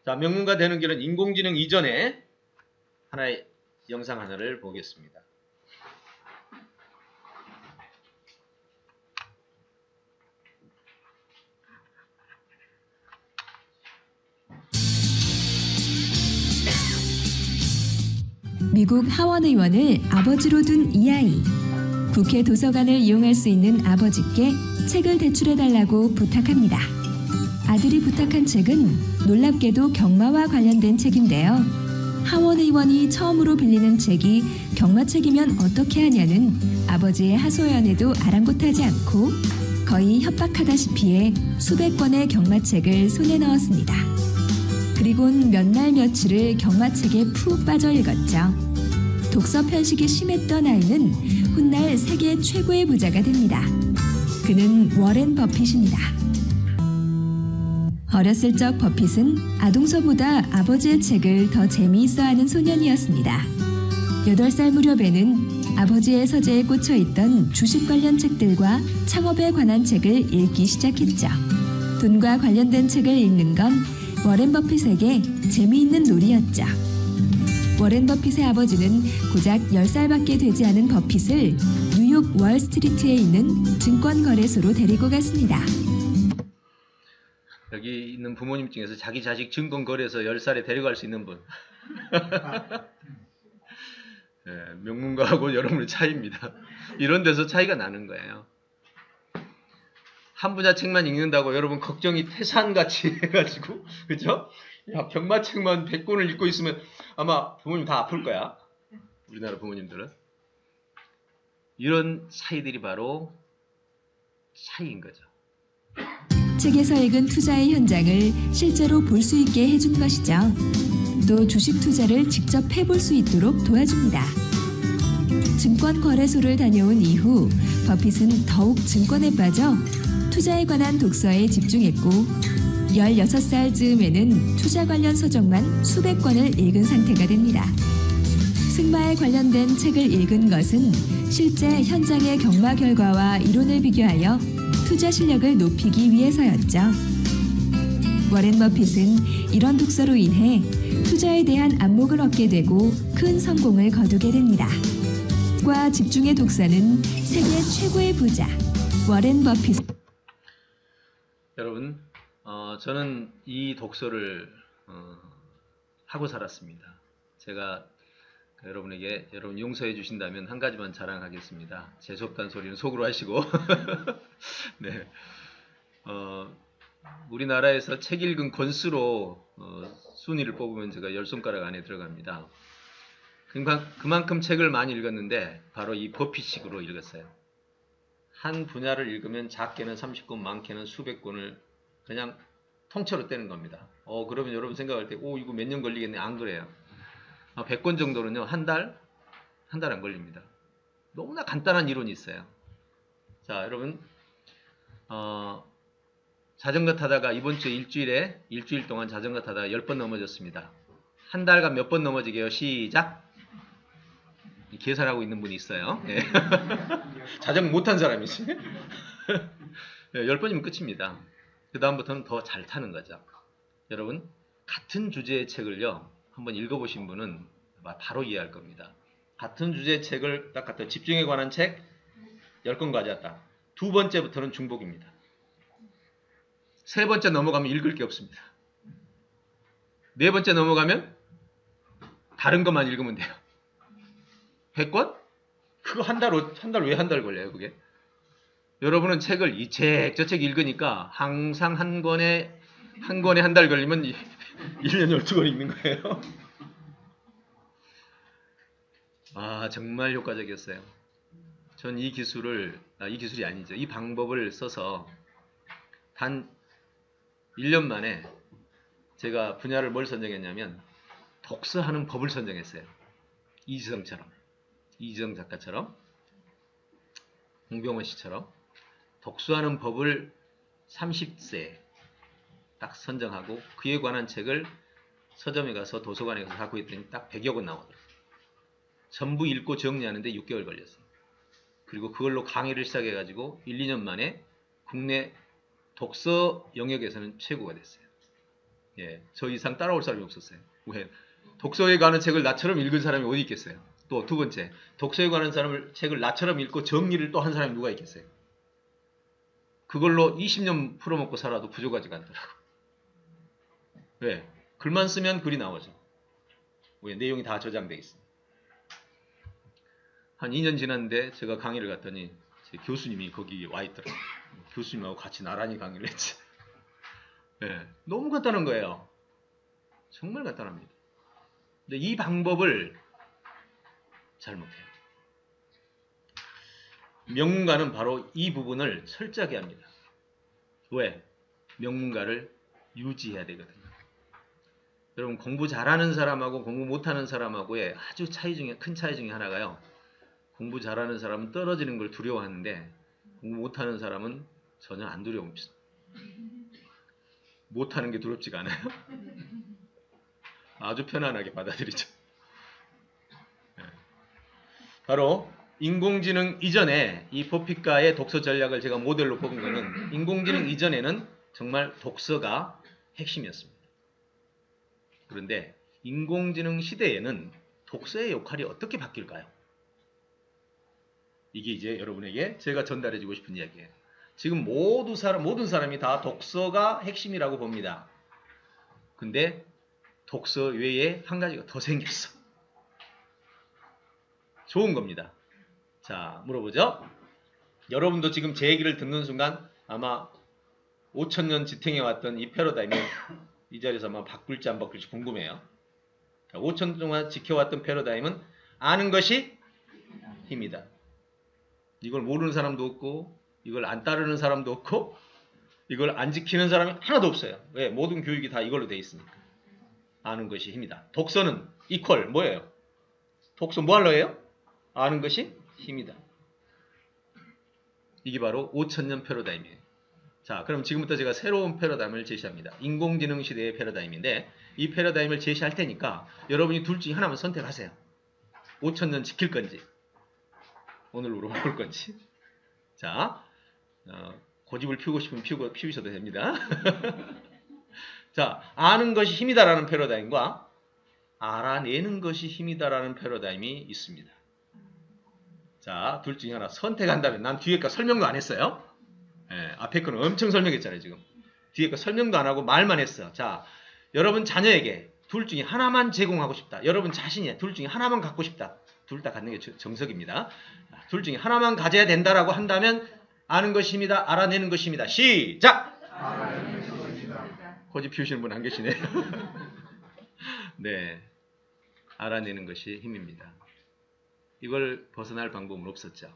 자, 명문가 되는 길은 인공지능 이전에 하나의 영상 하나를 보겠습니다. 미국 하원 의원을 아버지로 둔 이 아이. 국회 도서관을 이용할 수 있는 아버지께 책을 대출해달라고 부탁합니다. 아들이 부탁한 책은 놀랍게도 경마와 관련된 책인데요. 하원 의원이 처음으로 빌리는 책이 경마책이면 어떻게 하냐는 아버지의 하소연에도 아랑곳하지 않고 거의 협박하다시피 해 수백 권의 경마책을 손에 넣었습니다. 그리곤 몇 날 며칠을 경마책에 푹 빠져 읽었죠. 독서 편식이 심했던 아이는 훗날 세계 최고의 부자가 됩니다. 그는 워렌 버핏입니다. 어렸을 적 버핏은 아동서보다 아버지의 책을 더 재미있어하는 소년이었습니다. 8살 무렵에는 아버지의 서재에 꽂혀있던 주식 관련 책들과 창업에 관한 책을 읽기 시작했죠. 돈과 관련된 책을 읽는 건 워렌 버핏에게 재미있는 놀이였죠. 워렌 버핏의 아버지는 고작 10살밖에 되지 않은 버핏을 뉴욕 월스트리트에 있는 증권거래소로 데리고 갔습니다. 여기 있는 부모님 중에서 자기 자식 증권거래소 10살에 데려갈 수 있는 분. 네, 명문가하고 여러분의 차이입니다. 이런 데서 차이가 나는 거예요. 한 분야 책만 읽는다고 여러분 걱정이 태산같이 해가지고, 그죠? 야, 경마책만 100권을 읽고 있으면 아마 부모님 다 아플 거야. 우리나라 부모님들은. 이런 차이들이 바로 차이인 거죠. 책에서 읽은 투자의 현장을 실제로 볼 수 있게 해준 것이죠. 또 주식 투자를 직접 해볼 수 있도록 도와줍니다. 증권거래소를 다녀온 이후 버핏은 더욱 증권에 빠져 투자에 관한 독서에 집중했고 16살 즈음에는 투자 관련 서적만 수백 권을 읽은 상태가 됩니다. 승마에 관련된 책을 읽은 것은 실제 현장의 경마 결과와 이론을 비교하여 투자 실력을 높이기 위해서였죠. 워렌 버핏은 이런 독서로 인해 투자에 대한 안목을 얻게 되고 큰 성공을 거두게 됩니다. 과 집중의 독서는 세계 최고의 부자 워렌 버핏. 여러분, 저는 이 독서를 하고 살았습니다. 제가 여러분에게 여러분 용서해 주신다면 한 가지만 자랑하겠습니다. 재수없다는 소리는 속으로 하시고 네, 우리나라에서 책 읽은 권수로 순위를 뽑으면 제가 10손가락 안에 들어갑니다. 그만큼 책을 많이 읽었는데 바로 이 버핏식으로 읽었어요. 한 분야를 읽으면 작게는 30권, 많게는 수백 권을 그냥 통째로 떼는 겁니다. 그러면 여러분 생각할 때 이거 몇 년 걸리겠네. 안 그래요. 100권 정도는요, 한 달 안 걸립니다. 너무나 간단한 이론이 있어요. 자, 여러분, 자전거 타다가 이번 주 일주일 동안 자전거 타다가 10번 넘어졌습니다. 한 달간 몇 번 넘어지게요? 시작! 계산하고 있는 분이 있어요. 네. 자전거 못한 사람이지. 네, 10번이면 끝입니다. 그 다음부터는 더 잘 타는 거죠. 여러분, 같은 주제의 책을요, 한번 읽어보신 분은 바로 이해할 겁니다. 같은 주제의 책을 딱 갖다 집중에 관한 책 10권 가져왔다. 두 번째부터는 중복입니다. 세 번째 넘어가면 읽을 게 없습니다. 네 번째 넘어가면 다른 것만 읽으면 돼요. 100권? 그거 한 달 왜 한 달 걸려요, 그게? 여러분은 책을 이 책, 저 책 읽으니까 항상 한 권에 한 달 걸리면 1년 12권 읽는 거예요. 정말 효과적이었어요. 전 이 기술이 아니죠. 이 방법을 써서 단 1년 만에 제가 분야를 뭘 선정했냐면 독서하는 법을 선정했어요. 이지성 작가처럼, 홍병원 씨처럼 독서하는 법을 30세에 딱 선정하고 그에 관한 책을 서점에 가서 도서관에 가서 갖고 있더니 딱 100여 권 나오더라고요. 전부 읽고 정리하는데 6개월 걸렸어요. 그리고 그걸로 강의를 시작해가지고 1, 2년 만에 국내 독서 영역에서는 최고가 됐어요. 예, 저 이상 따라올 사람이 없었어요. 왜? 독서에 관한 책을 나처럼 읽은 사람이 어디 있겠어요? 또 두 번째, 독서에 관한 책을 나처럼 읽고 정리를 또 한 사람이 누가 있겠어요? 그걸로 20년 풀어먹고 살아도 부족하지가 않더라고. 왜? 글만 쓰면 글이 나오죠. 왜? 내용이 다 저장돼 있어. 한 2년 지났는데 제가 강의를 갔더니 제 교수님이 거기 와 있더라고요. 교수님하고 같이 나란히 강의를 했지. 네, 너무 간단한 거예요. 정말 간단합니다. 근데 이 방법을 잘 못해요. 명문가는 바로 이 부분을 철저하게 합니다. 왜? 명문가를 유지해야 되거든요. 여러분, 공부 잘하는 사람하고 공부 못하는 사람하고의 아주 큰 차이 중에 하나가요. 공부 잘하는 사람은 떨어지는 걸 두려워하는데 공부 못하는 사람은 전혀 안 두려웁니다. 못하는 게 두렵지가 않아요. 아주 편안하게 받아들이죠. 네. 바로 인공지능 이전에 이 포피카의 독서 전략을 제가 모델로 뽑은 거는 인공지능 이전에는 정말 독서가 핵심이었습니다. 그런데 인공지능 시대에는 독서의 역할이 어떻게 바뀔까요? 이게 이제 여러분에게 제가 전달해주고 싶은 이야기예요. 지금 모든 사람이 다 독서가 핵심이라고 봅니다. 근데 독서 외에 한 가지가 더 생겼어. 좋은 겁니다. 자, 물어보죠. 여러분도 지금 제 얘기를 듣는 순간 아마 5,000년 지탱해왔던 이 패러다임이 이 자리에서 아마 바꿀지 안 바꿀지 궁금해요. 5,000년 동안 지켜왔던 패러다임은 아는 것이 힘이다. 이걸 모르는 사람도 없고 이걸 안 따르는 사람도 없고 이걸 안 지키는 사람이 하나도 없어요. 왜? 모든 교육이 다 이걸로 돼 있으니까. 아는 것이 힘이다. 독서는 이퀄 뭐예요? 독서 뭐 하려고 해요? 아는 것이 힘이다. 이게 바로 5,000년 패러다임이에요. 자, 그럼 지금부터 제가 새로운 패러다임을 제시합니다. 인공지능 시대의 패러다임인데 이 패러다임을 제시할 테니까 여러분이 둘 중에 하나만 선택하세요. 5,000년 지킬 건지 오늘로 볼 건지. 자, 고집을 피우고 싶으면 피우셔도 됩니다. 자, 아는 것이 힘이다라는 패러다임과 알아내는 것이 힘이다라는 패러다임이 있습니다. 자, 둘 중에 하나 선택한다면 난 뒤에 거 설명도 안 했어요. 예, 앞에 거는 엄청 설명했잖아요. 지금 뒤에 거 설명도 안 하고 말만 했어. 자, 여러분 자녀에게 둘 중에 하나만 제공하고 싶다. 여러분 자신이 둘 중에 하나만 갖고 싶다. 둘 다 갖는 게 정석입니다. 둘 중에 하나만 가져야 된다라고 한다면 아는 것이 힘이다. 알아내는 것이 힘이다. 시작! 고집 피우시는 분 안 계시네요. 네, 알아내는 것이 힘입니다. 이걸 벗어날 방법은 없었죠.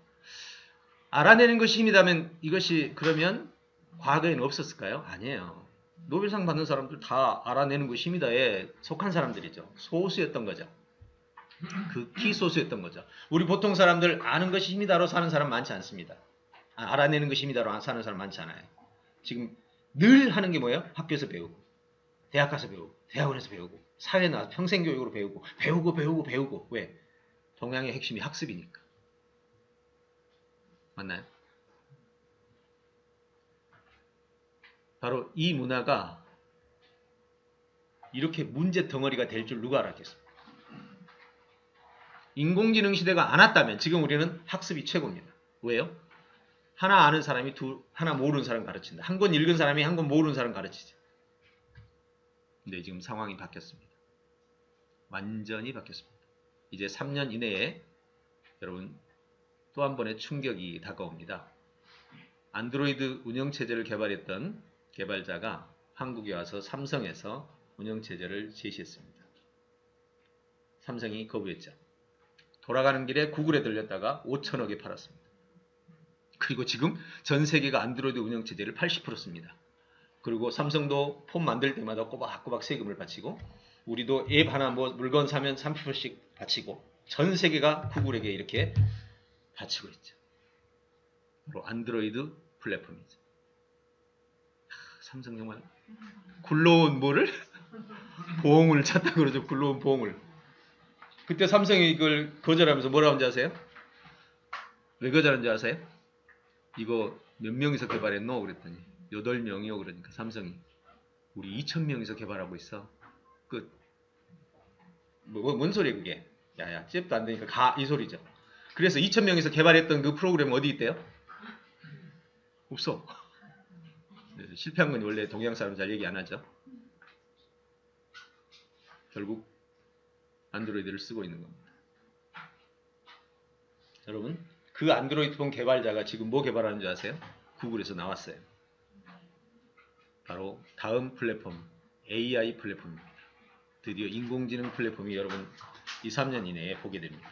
알아내는 것이 힘이라면 이것이 그러면 과거에는 없었을까요? 아니에요. 노벨상 받는 사람들 다 알아내는 것이 힘이다에 속한 사람들이죠. 소수였던 거죠. 극히 소수였던 거죠. 우리 보통 사람들 아는 것이 힘이다로 사는 사람 많지 않습니다. 알아내는 것이 힘이다로 사는 사람 많지 않아요. 지금 늘 하는 게 뭐예요? 학교에서 배우고, 대학 가서 배우고, 대학원에서 배우고, 사회에 나와서 평생교육으로 배우고. 왜? 동양의 핵심이 학습이니까. 맞나요? 바로 이 문화가 이렇게 문제 덩어리가 될 줄 누가 알았겠습니까? 인공지능 시대가 안 왔다면 지금 우리는 학습이 최고입니다. 왜요? 하나 아는 사람이 하나 모르는 사람 가르친다. 한 권 읽은 사람이 한 권 모르는 사람 가르치죠. 근데 지금 상황이 바뀌었습니다. 완전히 바뀌었습니다. 이제 3년 이내에 여러분 또 한 번의 충격이 다가옵니다. 안드로이드 운영체제를 개발했던 개발자가 한국에 와서 삼성에서 운영체제를 제시했습니다. 삼성이 거부했죠. 돌아가는 길에 구글에 들렸다가 5천억에 팔았습니다. 그리고 지금 전 세계가 안드로이드 운영체제를 80% 씁니다. 그리고 삼성도 폰 만들 때마다 꼬박꼬박 세금을 바치고 우리도 앱 하나 물건 사면 30%씩 바치고 전 세계가 구글에게 이렇게 바치고 있죠. 바로 안드로이드 플랫폼이죠. 삼성 정말 굴러온 뭐를? 보응을 찾다 그러죠. 굴러온 보응을. 그때 삼성이 이걸 거절하면서 뭐라고 하는지 아세요? 왜 거절한지 아세요? 이거 몇 명이서 개발했노? 그랬더니 8명이요. 그러니까 삼성이 우리 2,000명이서 개발하고 있어. 끝. 뭔 소리야 그게? 야야, 잽도 안 되니까 가, 이 소리죠. 그래서 2,000명이서 개발했던 그 프로그램 어디 있대요? 없어. 실패한 건 원래 동양 사람 잘 얘기 안 하죠. 결국 안드로이드를 쓰고 있는 겁니다. 여러분, 그 안드로이드 폰 개발자가 지금 뭐 개발하는 줄 아세요? 구글에서 나왔어요. 바로 다음 플랫폼, AI 플랫폼입니다. 드디어 인공지능 플랫폼이 여러분 2, 3년 이내에 보게 됩니다.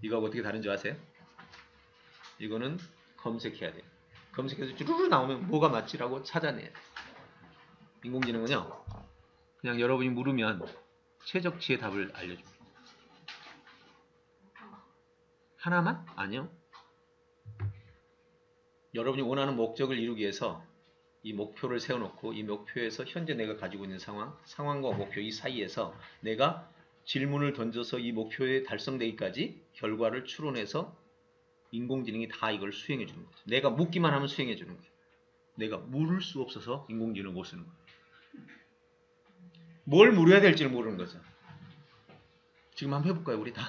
이거하고 어떻게 다른 줄 아세요? 이거는 검색해야 돼요. 검색해서 쭈루루 나오면 뭐가 맞지라고 찾아내야 돼요. 인공지능은요, 그냥 여러분이 물으면 최적치의 답을 알려줍니다. 하나만? 아니요. 여러분이 원하는 목적을 이루기 위해서 이 목표를 세워놓고 이 목표에서 현재 내가 가지고 있는 상황과 목표 이 사이에서 내가 질문을 던져서 이 목표에 달성되기까지 결과를 추론해서 인공지능이 다 이걸 수행해 주는 거죠. 내가 묻기만 하면 수행해 주는 거예요. 내가 물을 수 없어서 인공지능을 못 쓰는 거예요. 뭘 물어야 될지를 모르는 거죠. 지금 한번 해볼까요, 우리 다?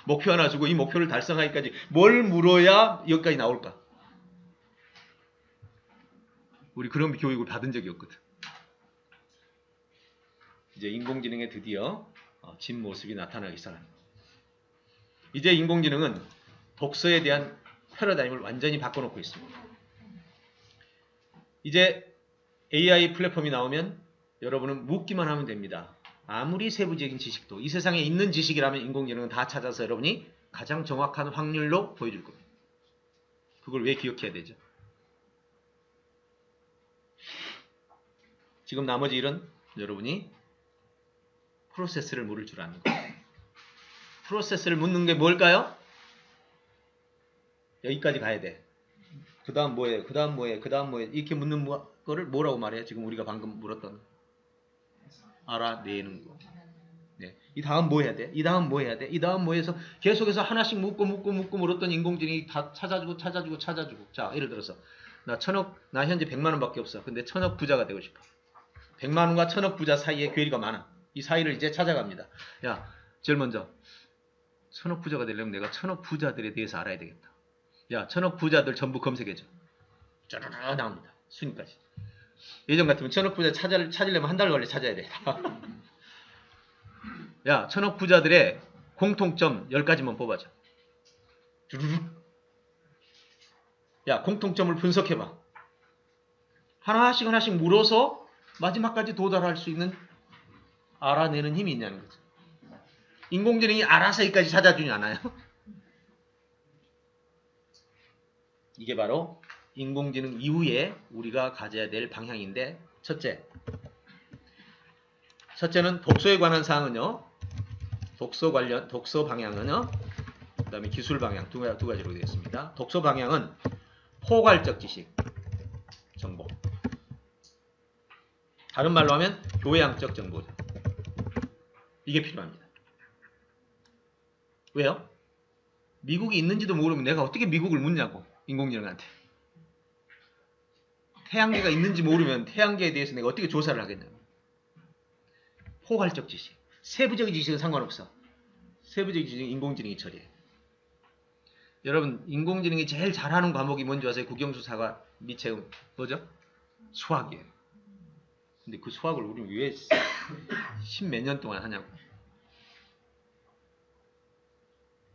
목표 하나 주고 이 목표를 달성하기까지 뭘 물어야 여기까지 나올까? 우리 그런 교육을 받은 적이 없거든. 이제 인공지능에 드디어 진 모습이 나타나기 시작합니다. 이제 인공지능은 독서에 대한 패러다임을 완전히 바꿔놓고 있습니다. 이제 AI 플랫폼이 나오면 여러분은 묻기만 하면 됩니다. 아무리 세부적인 지식도 이 세상에 있는 지식이라면 인공지능은 다 찾아서 여러분이 가장 정확한 확률로 보여줄 겁니다. 그걸 왜 기억해야 되죠? 지금 나머지 일은 여러분이 프로세스를 물을 줄 아는 거예요. 프로세스를 묻는 게 뭘까요? 여기까지 가야 돼. 그 다음 뭐예요? 그 다음 뭐예요? 그 다음 뭐예요? 이렇게 묻는 거를 뭐라고 말해요? 지금 우리가 방금 물었던 알아내는 거. 네. 이 다음 뭐 해야 돼? 이 다음 뭐 해야 돼? 이 다음 뭐 해서 계속해서 하나씩 묻고 물었던 인공지능이 다 찾아주고. 자, 예를 들어서 나 현재 100만 원밖에 없어. 근데 1,000억 부자가 되고 싶어. 100만 원과 1,000억 부자 사이에 괴리가 많아. 이 사이를 이제 찾아갑니다. 야, 제일 먼저 1,000억 부자가 되려면 내가 1,000억 부자들에 대해서 알아야 되겠다. 야, 1,000억 부자들 전부 검색해줘. 쩌르르 나옵니다. 순위까지. 예전 같으면 1,000억 부자 찾으려면 한 달 걸려 찾아야 돼. 야, 1,000억 부자들의 공통점 10가지만 뽑아줘. 주르륵. 야, 공통점을 분석해봐. 하나씩 물어서 마지막까지 도달할 수 있는 알아내는 힘이 있냐는 거죠. 인공지능이 알아서 여기까지 찾아주지 않아요? 이게 바로 인공지능 이후에 우리가 가져야 될 방향인데, 첫째는 독서에 관한 사항은요, 독서 방향은요, 그 다음에 기술 방향 두 가지로 되어 있습니다. 독서 방향은 포괄적 지식, 정보. 다른 말로 하면 교양적 정보죠. 이게 필요합니다. 왜요? 미국이 있는지도 모르면 내가 어떻게 미국을 묻냐고, 인공지능한테. 태양계가 있는지 모르면 태양계에 대해서 내가 어떻게 조사를 하겠냐고. 포괄적 지식. 세부적인 지식은 상관없어. 세부적인 지식은 인공지능이 처리해. 여러분, 인공지능이 제일 잘하는 과목이 뭔지 아세요? 국영수사가 미체음 뭐죠? 수학이에요. 근데 그 수학을 우리는 왜 10몇 년 동안 하냐고.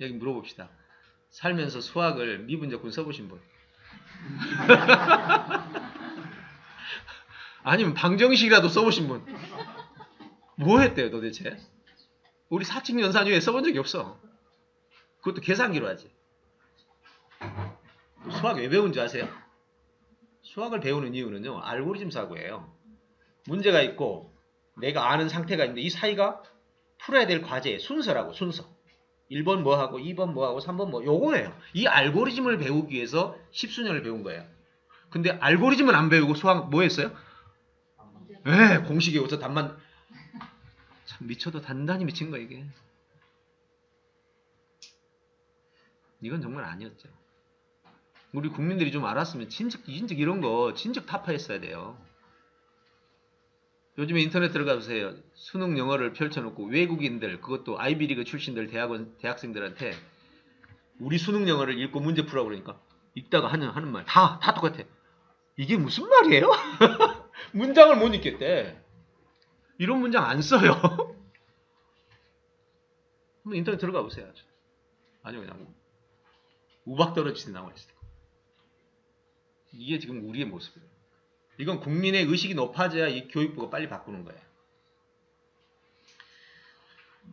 여기 물어봅시다. 살면서 수학을 미분적분 써보신 분? 아니면 방정식이라도 써보신 분? 뭐 했대요 도대체? 우리 사칙연산위에 써본 적이 없어. 그것도 계산기로 하지. 수학 왜 배운지 아세요? 수학을 배우는 이유는요, 알고리즘 사고예요. 문제가 있고 내가 아는 상태가 있는데 이 사이가 풀어야 될 과제의 순서라고. 순서. 1번 뭐하고 2번 뭐하고 3번 뭐, 요거예요. 이 알고리즘을 배우기 위해서 십수년을 배운 거예요. 근데 알고리즘은 안 배우고 수학 뭐 했어요? 네, 공식 외워서 답만. 참 미쳐도 단단히 미친 거야 이게. 이건 정말 아니었죠. 우리 국민들이 좀 알았으면 진즉 이런 거 진즉 타파했어야 돼요. 요즘에 인터넷 들어가 보세요. 수능 영어를 펼쳐놓고 외국인들, 그것도 아이비리그 출신들 대학생들한테 우리 수능 영어를 읽고 문제 풀어 그러니까 읽다가 하는 말 다 똑같아. 이게 무슨 말이에요? 문장을 못 읽겠대. 이런 문장 안 써요. 한번 인터넷 들어가 보세요. 아주 그냥 우박 떨어지듯이 나와 있어요. 이게 지금 우리의 모습이에요. 이건 국민의 의식이 높아져야 이 교육부가 빨리 바꾸는 거예요.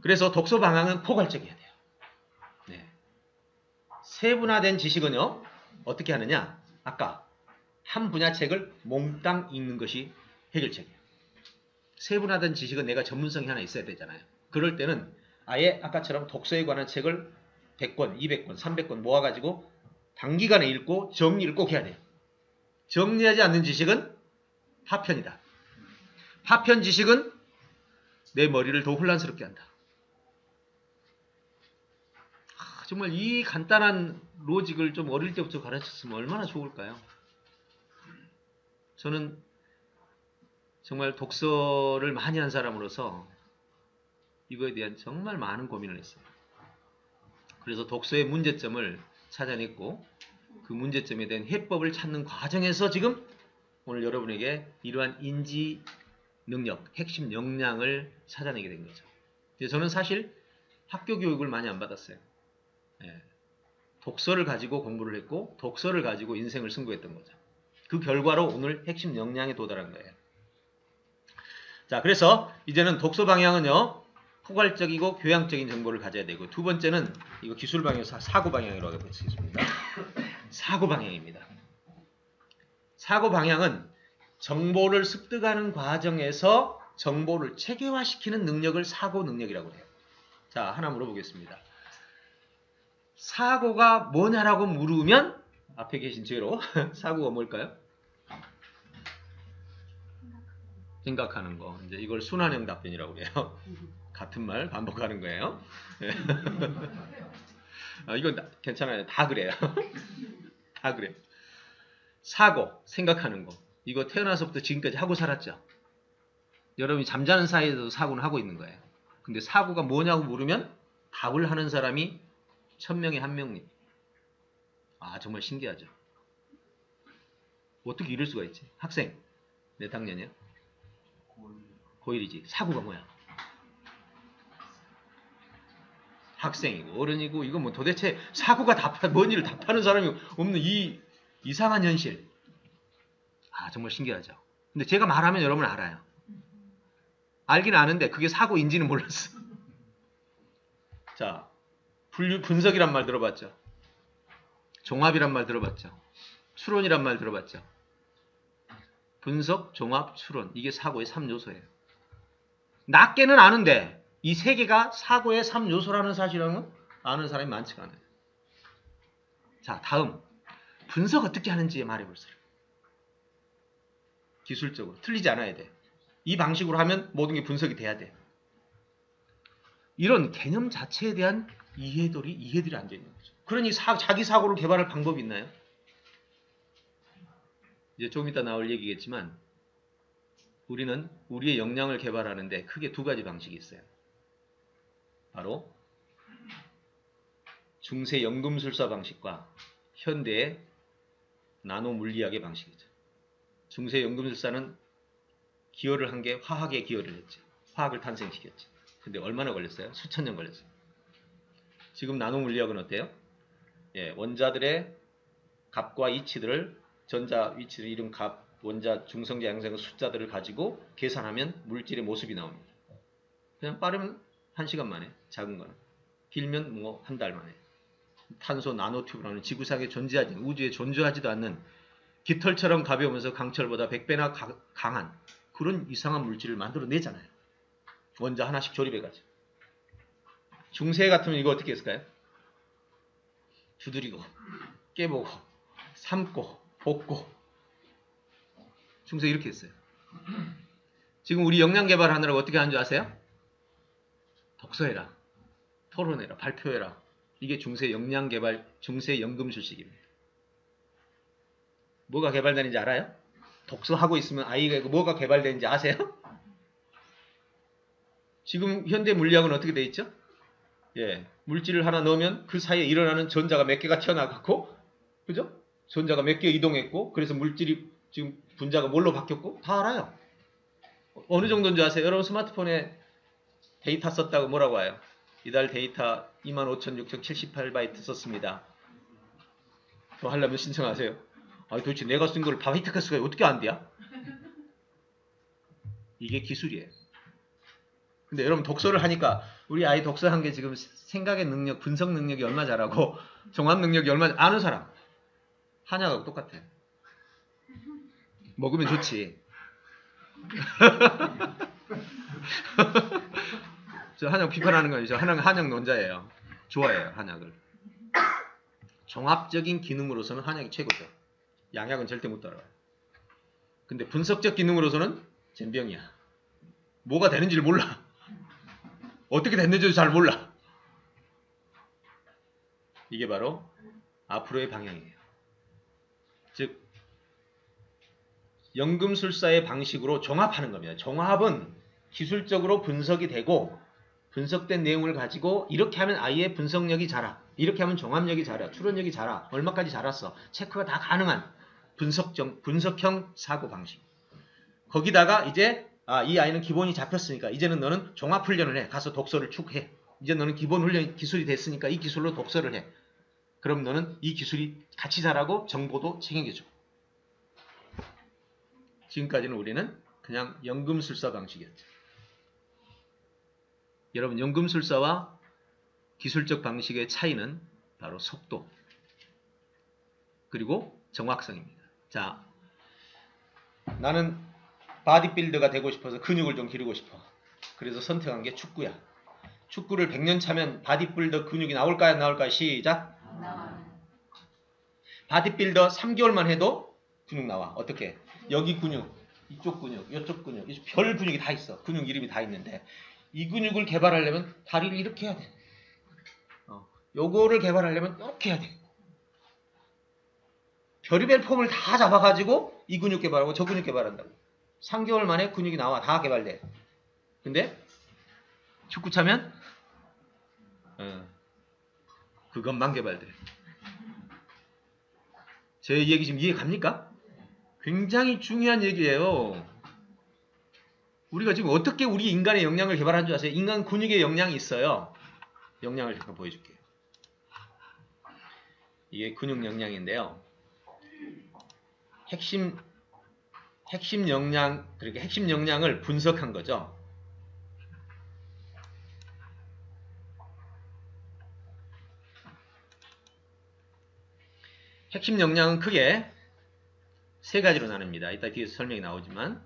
그래서 독서 방향은 포괄적이어야 돼요. 네. 세분화된 지식은요, 어떻게 하느냐? 아까 한 분야 책을 몽땅 읽는 것이 해결책이에요. 세분화된 지식은 내가 전문성이 하나 있어야 되잖아요. 그럴 때는 아예 아까처럼 독서에 관한 책을 100권, 200권, 300권 모아가지고 단기간에 읽고 정리를 꼭 해야 돼요. 정리하지 않는 지식은 파편이다. 파편 지식은 내 머리를 더 혼란스럽게 한다. 정말 이 간단한 로직을 좀 어릴 때부터 가르쳤으면 얼마나 좋을까요? 저는 정말 독서를 많이 한 사람으로서 이거에 대한 정말 많은 고민을 했어요. 그래서 독서의 문제점을 찾아냈고 그 문제점에 대한 해법을 찾는 과정에서 지금 오늘 여러분에게 이러한 인지 능력, 핵심 역량을 찾아내게 된 거죠. 저는 사실 학교 교육을 많이 안 받았어요. 독서를 가지고 공부를 했고 독서를 가지고 인생을 승부했던 거죠. 그 결과로 오늘 핵심 역량에 도달한 거예요. 자, 그래서 이제는 독서 방향은요, 포괄적이고 교양적인 정보를 가져야 되고, 두 번째는 이거 기술 방향에서 사고 방향이라고 볼 수 있습니다. 사고 방향입니다. 사고 방향은 정보를 습득하는 과정에서 정보를 체계화시키는 능력을 사고 능력이라고 해요. 자, 하나 물어보겠습니다. 사고가 뭐냐라고 물으면 앞에 계신 죄로 사고가 뭘까요? 생각하는 거. 이제 이걸 순환형 답변이라고 그래요. 같은 말 반복하는 거예요. 이건 괜찮아요. 다 그래요. 다 그래요. 사고, 생각하는 거. 이거 태어나서부터 지금까지 하고 살았죠. 여러분이 잠자는 사이에도 사고는 하고 있는 거예요. 근데 사고가 뭐냐고 물으면 답을 하는 사람이 1000명에 1명입니다. 정말 신기하죠. 어떻게 이럴 수가 있지? 학생, 몇 학년이야? 고1이지. 사고가 뭐야? 학생이고 어른이고 이거 뭐 도대체 사고가 뭔 일을 답하는 사람이 없는 이 이상한 현실. 정말 신기하죠. 근데 제가 말하면 여러분 알아요. 알긴 아는데 그게 사고인지는 몰랐어. 자, 분석이란 말 들어봤죠? 종합이란 말 들어봤죠? 추론이란 말 들어봤죠? 분석, 종합, 추론. 이게 사고의 3요소예요. 낮게는 아는데 이 세 개가 사고의 3요소라는 사실은 아는 사람이 많지가 않아요. 자, 다음. 분석 어떻게 하는지 말해볼게요. 기술적으로. 틀리지 않아야 돼. 이 방식으로 하면 모든 게 분석이 돼야 돼. 이런 개념 자체에 대한 이해들이 안 되는 거죠. 그러니 자기 사고를 개발할 방법이 있나요? 이제 조금 이따 나올 얘기겠지만 우리는 우리의 역량을 개발하는데 크게 두 가지 방식이 있어요. 바로 중세 연금술사 방식과 현대의 나노 물리학의 방식이죠. 중세 연금술사는 기여를 한 게 화학에 기여를 했지. 화학을 탄생시켰지. 근데 얼마나 걸렸어요? 수천 년 걸렸어요. 지금 나노 물리학은 어때요? 원자들의 값과 이치들을 전자 위치를 이룬 값, 원자 중성자 양성의 숫자들을 가지고 계산하면 물질의 모습이 나옵니다. 그냥 빠르면 1시간 만에, 작은 거는. 길면 뭐 한 달 만에. 탄소 나노튜브라는 지구상에 존재하지, 우주에 존재하지도 않는 깃털처럼 가벼우면서 강철보다 100배나 강한 그런 이상한 물질을 만들어내잖아요. 원자 하나씩 조립해가지고. 중세 같으면 이거 어떻게 했을까요? 두드리고, 깨보고, 삶고, 볶고. 중세 이렇게 했어요. 지금 우리 역량 개발하느라고 어떻게 하는 줄 아세요? 독서해라, 토론해라, 발표해라. 이게 중세 역량 개발, 중세 연금술식입니다. 뭐가 개발되는지 알아요? 독서하고 있으면 아이가 뭐가 개발되는지 아세요? 지금 현대 물리학은 어떻게 돼 있죠? 예, 물질을 하나 넣으면 그 사이에 일어나는 전자가 몇 개가 튀어나갔고, 그죠? 전자가 몇 개 이동했고, 그래서 물질이 지금 분자가 뭘로 바뀌었고, 다 알아요. 어느 정도인지 아세요? 여러분 스마트폰에 데이터 썼다고 뭐라고 해요? 이달 데이터 25,678바이트 썼습니다. 더 하려면 신청하세요. 아, 도대체 내가 쓴 걸 바이트가 수가 어떻게 안 돼야? 이게 기술이에요. 근데 여러분 독서를 하니까 우리 아이 독서한 게 지금 생각의 능력, 분석 능력이 얼마 잘하고 종합 능력이 얼마 아는 사람 한약하고 똑같아. 먹으면 좋지. 저 한약 비판하는 건 저 한약 논자예요. 좋아해요 한약을. 종합적인 기능으로서는 한약이 최고죠. 양약은 절대 못 따라와요. 근데 분석적 기능으로서는 젬병이야. 뭐가 되는지를 몰라. 어떻게 됐는지도 잘 몰라. 이게 바로 앞으로의 방향이에요. 즉 연금술사의 방식으로 종합하는 겁니다. 종합은 기술적으로 분석이 되고 분석된 내용을 가지고 이렇게 하면 아이의 분석력이 자라. 이렇게 하면 종합력이 자라. 추론력이 자라. 얼마까지 자랐어. 체크가 다 가능한 분석형 사고 방식. 거기다가 이제 이 아이는 기본이 잡혔으니까 이제는 너는 종합훈련을 해. 가서 독서를 쭉 해. 이제 너는 기본 훈련 기술이 됐으니까 이 기술로 독서를 해. 그럼 너는 이 기술이 같이 자라고 정보도 챙겨줘. 지금까지는 우리는 그냥 연금술사 방식이었죠. 여러분 연금술사와 기술적 방식의 차이는 바로 속도 그리고 정확성입니다. 자, 나는 바디빌더가 되고 싶어서 근육을 좀 기르고 싶어. 그래서 선택한 게 축구야. 축구를 100년 차면 바디빌더 근육이 나올까요? 안 나올까요? 시작. 바디빌더 3개월만 해도 근육 나와. 어떻게? 여기 근육, 이쪽 근육, 이쪽 근육, 별 근육이 다 있어. 근육 이름이 다 있는데 이 근육을 개발하려면 다리를 이렇게 해야 돼. 요거를 개발하려면 이렇게 해야 돼. 별의별 폼을 다 잡아가지고 이 근육 개발하고 저 근육 개발한다고. 3개월 만에 근육이 나와. 다 개발돼. 근데 축구 차면 그것만 개발돼. 제 얘기 지금 이해 갑니까? 굉장히 중요한 얘기예요. 우리가 지금 어떻게 우리 인간의 역량을 개발한 줄 아세요? 인간 근육에 역량이 있어요. 역량을 잠깐 보여줄게요. 이게 근육 역량인데요. 핵심 역량, 그러니까 핵심 역량을 분석한 거죠. 핵심 역량은 크게 세 가지로 나눕니다. 이따 뒤에서 설명이 나오지만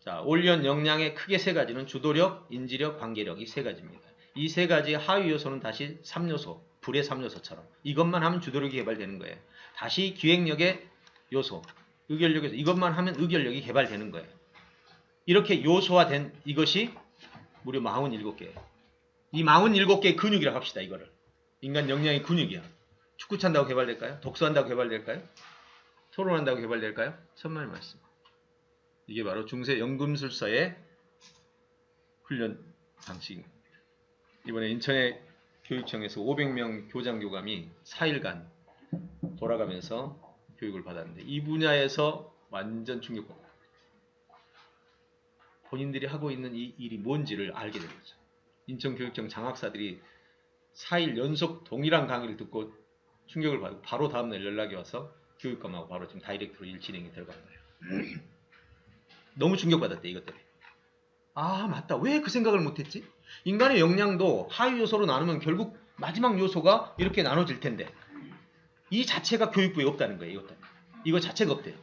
자, 올리언 역량의 크게 세 가지는 주도력, 인지력, 관계력 이 세 가지입니다. 이 세 가지의 하위 요소는 다시 3요소, 불의 3요소처럼 이것만 하면 주도력이 개발되는 거예요. 다시 기획력의 요소, 의결력 요소 이것만 하면 의결력이 개발되는 거예요. 이렇게 요소화된 이것이 무려 47개예요. 이 47개의 근육이라고 합시다. 이거를. 인간 역량의 근육이야. 축구 찬다고 개발될까요? 독서한다고 개발될까요? 토론한다고 개발될까요? 천만의 말씀. 이게 바로 중세 연금술사의 훈련 방식입니다. 이번에 인천의 교육청에서 500명 교장 교감이 4일간 돌아가면서 교육을 받았는데 이 분야에서 완전 충격받았어요. 본인들이 하고 있는 이 일이 뭔지를 알게 된 거죠. 인천교육청 장학사들이 4일 연속 동일한 강의를 듣고 충격을 받고 바로 다음날 연락이 와서 교육감하고 바로 지금 다이렉트로 일 진행이 들어간 거예요. 너무 충격받았대 이것 때문에. 아 맞다. 왜 그 생각을 못했지? 인간의 역량도 하위 요소로 나누면 결국 마지막 요소가 이렇게 나눠질 텐데 이 자체가 교육부에 없다는 거예요. 이것 때문에. 이거 자체가 없대요.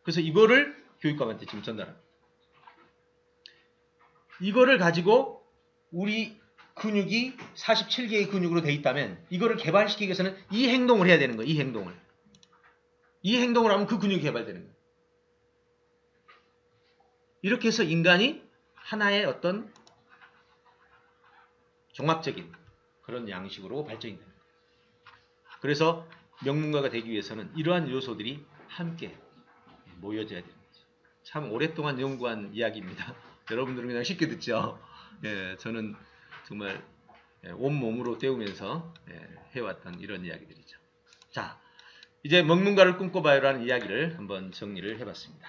그래서 이거를 교육감한테 지금 전달합니다. 이거를 가지고 우리 근육이 47개의 근육으로 돼 있다면 이거를 개발시키기 위해서는 이 행동을 해야 되는 거예요. 이 행동을. 이 행동을 하면 그 근육이 개발되는 거예요. 이렇게 해서 인간이 하나의 어떤 종합적인 그런 양식으로 발전이 됩니다. 그래서 명문가가 되기 위해서는 이러한 요소들이 함께 모여져야 됩니다. 참 오랫동안 연구한 이야기입니다. 여러분들은 그냥 쉽게 듣죠. 예, 저는 정말 온몸으로 때우면서 해왔던 이런 이야기들이죠. 자, 이제 명문가를 꿈꿔봐요라는 이야기를 한번 정리를 해봤습니다.